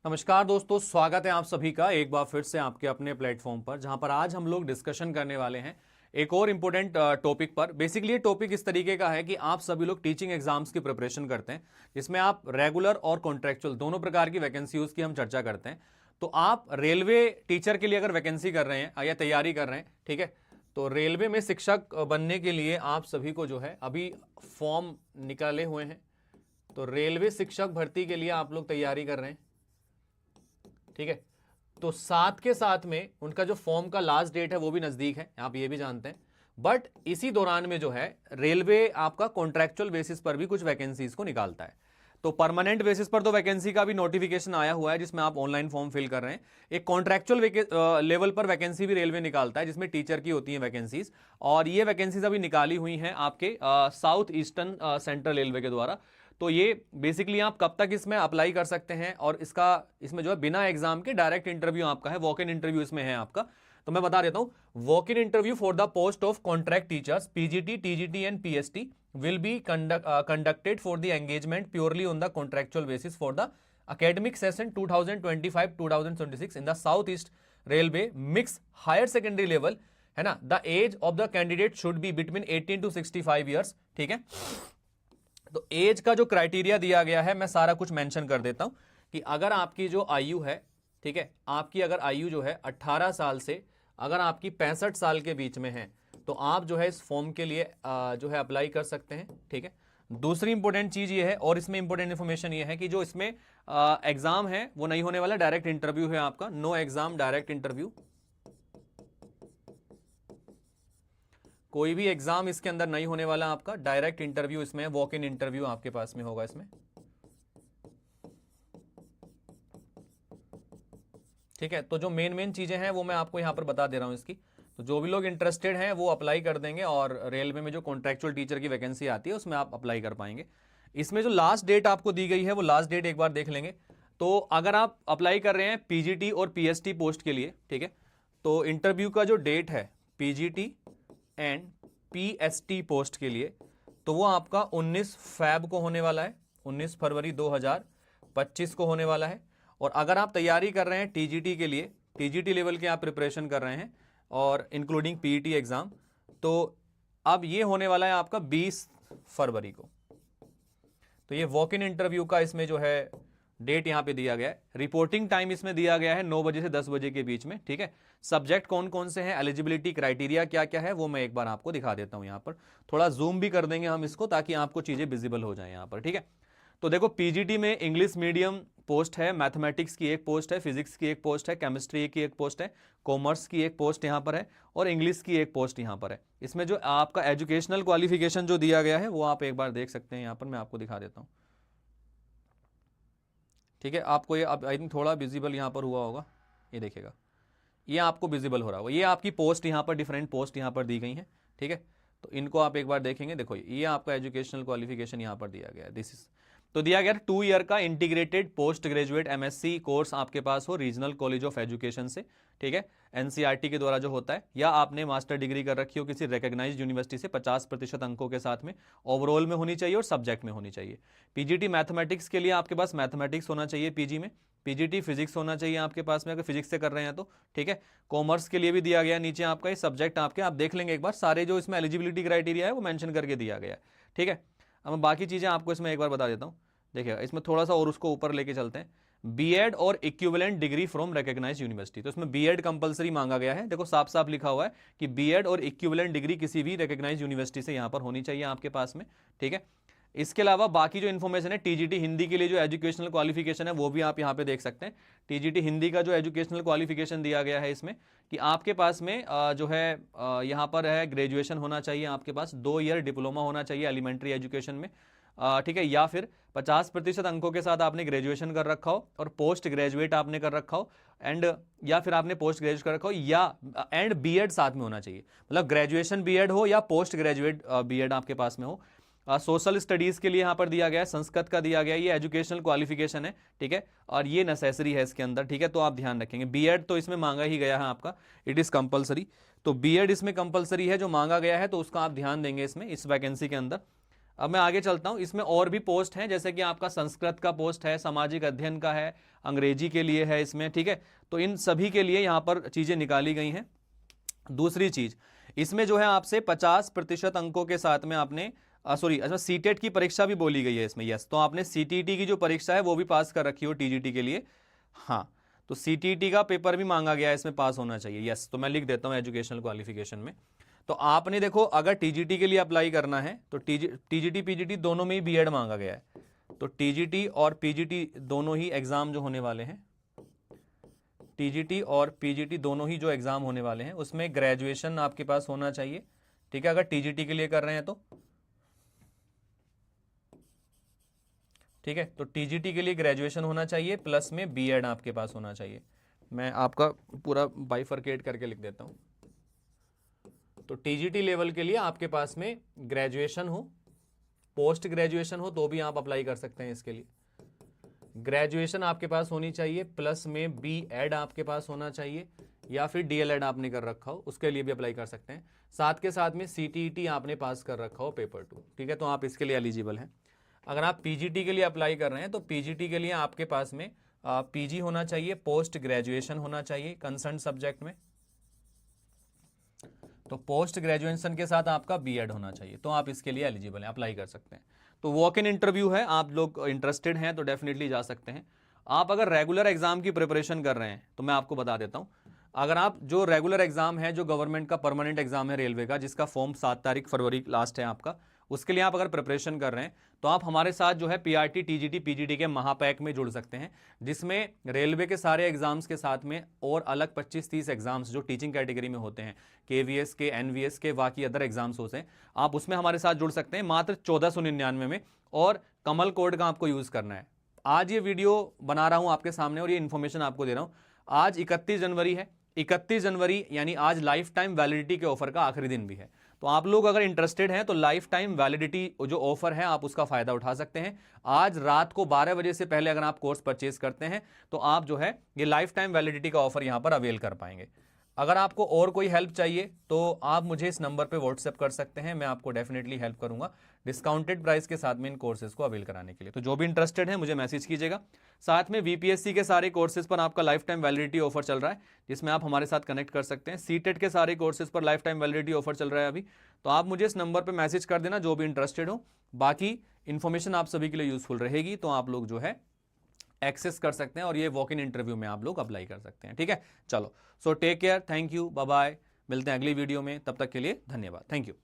नमस्कार दोस्तों, स्वागत है आप सभी का एक बार फिर से आपके अपने प्लेटफॉर्म पर, जहां पर आज हम लोग डिस्कशन करने वाले हैं एक और इम्पोर्टेंट टॉपिक पर। बेसिकली ये टॉपिक इस तरीके का है कि आप सभी लोग टीचिंग एग्जाम्स की प्रिपरेशन करते हैं, जिसमें आप रेगुलर और कॉन्ट्रेक्चुअल दोनों प्रकार की वैकेंसीज की हम चर्चा करते हैं। तो आप रेलवे टीचर के लिए अगर वैकेंसी कर रहे हैं या तैयारी कर रहे हैं, ठीक है, तो रेलवे में शिक्षक बनने के लिए आप सभी को जो है अभी फॉर्म निकाले हुए हैं। तो रेलवे शिक्षक भर्ती के लिए आप लोग तैयारी कर रहे हैं, ठीक है। तो साथ के साथ में उनका जो फॉर्म का लास्ट डेट है वो भी नजदीक है, आप ये भी जानते हैं। बट इसी दौरान में जो है रेलवे आपका कॉन्ट्रैक्चुअल बेसिस पर भी कुछ वैकेंसीज को निकालता है। तो परमानेंट बेसिस पर तो वैकेंसी का भी नोटिफिकेशन आया हुआ है, जिसमें आप ऑनलाइन फॉर्म फिल कर रहे हैं। एक कॉन्ट्रैक्चुअल लेवल पर वैकेंसी भी रेलवे निकालता है, जिसमें टीचर की होती है वैकेंसीज, और ये वैकेंसीज अभी निकाली हुई हैं आपके साउथ ईस्टर्न सेंट्रल रेलवे के द्वारा। तो ये बेसिकली आप कब तक इसमें अप्लाई कर सकते हैं, और इसमें जो है बिना एग्जाम के डायरेक्ट इंटरव्यू आपका है, वॉक इन इंटरव्यू इसमें है आपका। तो मैं बता देता हूं, walk in interview for the post of contract teachers PGT, TGT and PST will be conducted for the engagement purely on the contractual basis for the academic session 2025-2026 in the Southeast Railway mixed higher secondary level, है ना। The age of the candidate should be between 18 to 65 years, ठीक है। तो as का जो criteria दिया गया है मैं सारा कुछ मेंशन कर देता हूं कि अगर आपकी जो आयु है, ठीक है, आपकी अगर आयु जो है 18 साल से अगर आपकी 65 साल के बीच में है, तो आप जो है इस फॉर्म के लिए जो है अप्लाई कर सकते हैं, ठीक है। दूसरी इंपॉर्टेंट चीज ये है, और इसमें इंपॉर्टेंट इंफॉर्मेशन ये है कि जो इसमें एग्जाम है वो नहीं होने वाला, डायरेक्ट इंटरव्यू है आपका। No exam, direct interview. कोई भी एग्जाम इसके अंदर नहीं होने वाला आपका, डायरेक्ट इंटरव्यू इसमें, वॉक इन इंटरव्यू आपके पास में होगा इसमें, ठीक है। तो जो मेन चीजें हैं वो मैं आपको यहां पर बता दे रहा हूं इसकी। तो जो भी लोग इंटरेस्टेड हैं वो अप्लाई कर देंगे, और रेलवे में जो कॉन्ट्रैक्चुअल टीचर की वैकेंसी आती है उसमें आप अप्लाई कर पाएंगे। इसमें जो लास्ट डेट आपको दी गई है वो लास्ट डेट एक बार देख लेंगे। तो अगर आप अप्लाई कर रहे हैं पीजीटी और पीएसटी पोस्ट के लिए, ठीक है, तो इंटरव्यू का जो डेट है पीजीटी एंड पीएसटी पोस्ट के लिए, तो वो आपका 19 फैब को होने वाला है, 19 फरवरी 2025 को होने वाला है। और अगर आप तैयारी कर रहे हैं टीजीटी के लिए, टीजीटी लेवल के आप प्रिपरेशन कर रहे हैं और इंक्लूडिंग पीईटी एग्जाम, तो अब ये होने वाला है आपका 20 फरवरी को। तो ये वॉक इन इंटरव्यू का इसमें जो है डेट यहां पे दिया गया है। रिपोर्टिंग टाइम इसमें दिया गया है 9 बजे से 10 बजे के बीच में, ठीक है। सब्जेक्ट कौन कौन से हैं, एलिजिबिलिटी क्राइटेरिया क्या क्या है, वो मैं एक बार आपको दिखा देता हूं। यहां पर थोड़ा जूम भी कर देंगे हम इसको, ताकि आपको चीजें विजिबल हो जाए यहां पर, ठीक है। तो देखो, पीजीटी में इंग्लिश मीडियम पोस्ट है, मैथमेटिक्स की एक पोस्ट है, फिजिक्स की एक पोस्ट है, केमिस्ट्री की एक पोस्ट है, कॉमर्स की एक पोस्ट यहां पर है, और इंग्लिश की एक पोस्ट यहां पर है। इसमें जो आपका एजुकेशनल क्वालिफिकेशन जो दिया गया है वो आप एक बार देख सकते हैं, यहां पर मैं आपको दिखा देता हूं, ठीक है। आपको ये आई थिंक थोड़ा विजिबल यहां पर हुआ होगा, ये देखिएगा, ये आपको विजिबल हो रहा होगा। ये आपकी पोस्ट यहां पर, डिफरेंट पोस्ट यहां पर दी गई हैं, ठीक है। तो इनको आप एक बार देखेंगे, देखो ये आपका एजुकेशनल क्वालिफिकेशन यहां पर दिया गया है, दिस इज तो दिया गया 2 ईयर का integrated post graduate MSc course आपके पास हो रीजनल कॉलेज ऑफ एजुकेशन से, ठीक है, एनसीईआरटी के द्वारा जो होता है, या आपने मास्टर डिग्री कर रखी हो किसी रिकॉग्नाइज्ड यूनिवर्सिटी से 50% अंकों के साथ में, ओवरऑल में होनी चाहिए और सब्जेक्ट में होनी चाहिए। पीजीटी मैथमेटिक्स के लिए आपके पास मैथमेटिक्स होना चाहिए पीजी में, पीजीटी फिजिक्स होना चाहिए आपके पास में अगर फिजिक्स से कर रहे हैं तो, ठीक है। कॉमर्स के लिए भी दिया गया नीचे आपका ये सब्जेक्ट आपके, आप देख लेंगे एक बार, सारे जो इसमें एलिजिबिलिटी क्राइटेरिया है वो मेंशन करके दिया गया है, ठीक है। अब मैं बाकी चीजें आपको इसमें एक बार बता देता हूँ। देखिए, इसमें थोड़ा सा और उसको ऊपर लेके चलते हैं। बीएड और equivalent degree from recognised university, तो इसमें बीएड कंपलसरी मांगा गया है। देखो साफ साफ लिखा हुआ है कि बीएड और इक्विवेलेंट डिग्री किसी भी रिकॉग्नाइज्ड यूनिवर्सिटी से यहां पर होनी चाहिए आपके पास में, ठीक है। इसके अलावा बाकी जो इन्फॉर्मेशन है, टीजीटी हिंदी के लिए जो एजुकेशनल क्वालिफिकेशन है वो भी आप यहां पे देख सकते हैं। टीजीटी हिंदी का जो एजुकेशनल क्वालिफिकेशन दिया गया है इसमें, कि आपके पास में जो है यहां पर है ग्रेजुएशन होना चाहिए आपके पास, 2 ईयर डिप्लोमा होना चाहिए एलिमेंट्री एजुकेशन में, ठीक है, या फिर 50% अंकों के साथ आपने ग्रेजुएशन कर रखा हो और पोस्ट ग्रेजुएट आपने कर रखा हो, एंड या फिर आपने पोस्ट ग्रेजुएट कर रखा हो, या एंड बीएड साथ में होना चाहिए, मतलब ग्रेजुएशन बीएड हो या पोस्ट ग्रेजुएट बीएड आपके पास में हो। सोशल स्टडीज के लिए यहां पर दिया गया है, संस्कृत का दिया गया है, ये एजुकेशनल क्वालिफिकेशन है, ठीक है, और ये नेसेसरी है इसके अंदर, ठीक है। तो आप ध्यान रखेंगे, बीएड तो इसमें मांगा ही गया है आपका, इट इज कंपलसरी। तो बीएड इसमें कंपलसरी है जो मांगा गया है, तो उसका आप ध्यान देंगे इसमें, इस वैकेंसी के अंदर। अब मैं आगे चलता हूं, इसमें और भी पोस्ट हैं, जैसे कि आपका संस्कृत का पोस्ट है, सामाजिक अध्ययन का है, अंग्रेजी के लिए है इसमें, ठीक है। तो इन सभी के लिए यहां पर चीजें निकाली गई हैं। दूसरी चीज, इसमें जो है आपसे 50% अंकों के साथ में आपने सॉरी, अच्छा सीटेट की परीक्षा भी बोली गई है इसमें, यस। तो आपने सीटीईटी की जो परीक्षा है वो भी पास कर रखी हो टीजीटी के लिए, हाँ। तो सीटीईटी का पेपर भी मांगा गया है, इसमें पास होना चाहिए, यस। तो मैं लिख देता हूं एजुकेशनल क्वालिफिकेशन में। तो आपने देखो, अगर टीजीटी के लिए अप्लाई करना है तो टीजीटी पीजीटी दोनों में ही बीएड मांगा गया है। तो टीजीटी और पीजीटी दोनों ही एग्जाम जो होने वाले हैं, टीजीटी और पीजीटी दोनों ही जो एग्जाम होने वाले हैं, उसमें ग्रेजुएशन आपके पास होना चाहिए, ठीक है, अगर टीजीटी के लिए कर रहे हैं तो, ठीक है। तो टीजीटी के लिए ग्रेजुएशन होना चाहिए, प्लस में बीएड आपके पास होना चाहिए। मैं आपका पूरा बाइफरकेट करके लिख देता हूं। तो टीजीटी लेवल के लिए आपके पास में ग्रेजुएशन हो, पोस्ट ग्रेजुएशन हो तो भी आप अप्लाई कर सकते हैं इसके लिए। ग्रेजुएशन आपके पास होनी चाहिए, प्लस में बीएड आपके पास होना चाहिए, या फिर डीएलएड आपने कर रखा हो, उसके लिए भी अप्लाई कर सकते हैं। साथ के साथ में सीटीईटी आपने पास कर रखा हो पेपर 2, ठीक है, तो आप इसके लिए एलिजिबल हैं। अगर आप पीजीटी के लिए अप्लाई कर रहे हैं तो पीजीटी के लिए आपके पास में पीजी होना चाहिए, पोस्ट ग्रेजुएशन होना चाहिए कंसर्न सब्जेक्ट में। तो पोस्ट ग्रेजुएशन के साथ आपका बीएड होना चाहिए, तो आप इसके लिए एलिजिबल हैं, अप्लाई कर सकते हैं। तो वॉक इन इंटरव्यू है, आप लोग इंटरेस्टेड हैं तो डेफिनेटली जा सकते हैं। आप अगर रेगुलर एग्जाम की प्रिपरेशन कर रहे हैं तो मैं आपको बता देता हूं, अगर आप जो रेगुलर एग्जाम है, जो गवर्नमेंट का परमानेंट एग्जाम है रेलवे का, जिसका फॉर्म 7 तारीख फरवरी लास्ट है आपका, उसके लिए आप अगर प्रिपरेशन कर रहे हैं तो आप हमारे साथ जो है पीआरटी टीजीटी पीजीटी के महापैक में जुड़ सकते हैं, जिसमें रेलवे के सारे एग्जाम्स के साथ में और अलग 25-30 एग्जाम्स जो टीचिंग कैटेगरी में होते हैं, केवीएस के, एनवीएस के, बाकी अदर एग्जाम्स होते हैं, आप उसमें हमारे साथ जुड़ सकते हैं मात्र 1499 में, और कमल कोड का आपको यूज करना है। आज ये वीडियो बना रहा हूं आपके सामने और ये इन्फॉर्मेशन आपको दे रहा हूं। आज 31 जनवरी है, 31 जनवरी यानी आज लाइफ टाइम वैलिडिटी के ऑफर का आखिरी दिन भी है। तो आप लोग अगर इंटरेस्टेड हैं तो लाइफ टाइम वैलिडिटी जो ऑफर है आप उसका फायदा उठा सकते हैं। आज रात को 12 बजे से पहले अगर आप कोर्स परचेज करते हैं तो आप जो है ये लाइफ टाइम वैलिडिटी का ऑफर यहां पर अवेल कर पाएंगे। अगर आपको और कोई हेल्प चाहिए तो आप मुझे इस नंबर पे व्हाट्सएप कर सकते हैं, मैं आपको डेफिनेटली हेल्प करूंगा डिस्काउंटेड प्राइस के साथ में इन कोर्सेज को अवेल कराने के लिए। तो जो भी इंटरेस्टेड है मुझे मैसेज कीजिएगा। साथ में वीपीएससी के सारे कोर्सेज पर आपका लाइफ टाइम वैलिडिटी ऑफर चल रहा है, जिसमें आप हमारे साथ कनेक्ट कर सकते हैं। सीटेट के सारे कोर्सेज पर लाइफ टाइम वैलिडिटी ऑफर चल रहा है अभी, तो आप मुझे इस नंबर पर मैसेज कर देना जो भी इंटरेस्टेड हो। बाकी इन्फॉर्मेशन आप सभी के लिए यूजफुल रहेगी, तो आप लोग जो है एक्सेस कर सकते हैं और ये वॉक इन इंटरव्यू में आप लोग अप्लाई कर सकते हैं, ठीक है। चलो, so take care, thank you, bye bye, मिलते हैं अगली वीडियो में, तब तक के लिए धन्यवाद, थैंक यू।